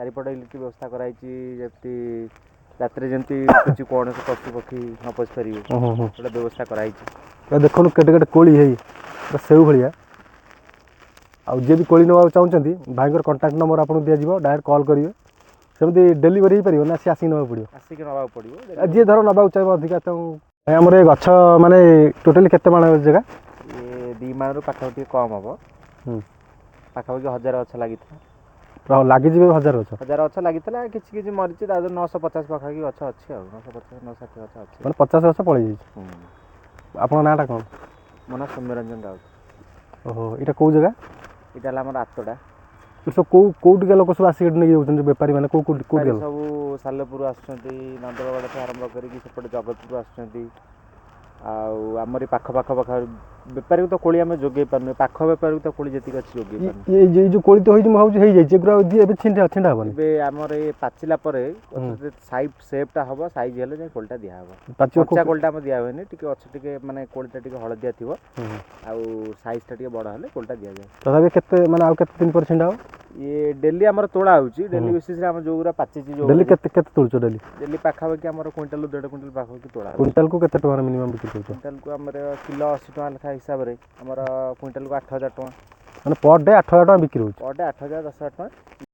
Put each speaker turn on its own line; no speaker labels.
चारिपट electric व्यवस्था कराई जमी रात जमी किसी कौन पशु पक्षी न पशि पारे गोटे व्यवस्था कराई
देखो केटे केटे कोली है सेऊ भाया आउ जी भी कोली नवा चाहते भाई कंटाक्ट नंबर आपको दिज्व डायरेक्ट कॉल करेंगे सेमती डिलीवरी हो पार ना सी आसिक ना पड़ो
आसिक ना पड़ो
जी धर ना चाहिए अधिका तो आम ये गछ माने टोटाली केते माण जगह
ये 2 माण पाखापाखि कम हम पाखापाखि 1000 गछ लगी
लगे 1000 गछ
1000 गछ लगी किसी मरीची 950 पाखापाखि गछ अच्छे 950 960 गछ अच्छे
मैंने 50 गछ पड़े आप नाटा कौन
मो ना सौम्यरंजन राउत
ओहो यहाँ कौ जगह
यहाँ आम आतटा
सब कौटिका लोक सब आसिक नहीं जाऊँ बेपारी मैंने कौटिका
सब सालेपुर आंदोलगढ़ आरंभ करपटे जगतपुर आमरी पाख पाख पाख बेपारी तो कोली आम जोगे पारे पाख बेपारी तो कोली जी अच्छी जोगे
ये जो कोली तो हो छिंटा छिंटा हे
आमर ये पाचिला साइड सेपटा हम सैज हेल्ले कोलटा दिहब कच्चा कोलटा दिया हुए टे माने कोलटा हलदिया थी साइजटा टे बड़ हेल्ले कोलटा दि जाए
तथा के माने दिन पर छिंटा
ये डेली आमर तोड़ा होची डेली बेसिस आम जो पाची
डेली केते तोलचो डेली
पाखापाखि आम क्विंटाल 1.5 क्विंटाल पाखापाखि तोड़ा
क्विंटाल को केते टका मिनिमम बिक्री करछो
क्विंटाल को आमर किलो 80 टका लेखा हिसाब रे आमर क्विंटाल को 8000 टका
माने पर डे 8000 टका बिक्री होची
पर डे 8000 10000 टका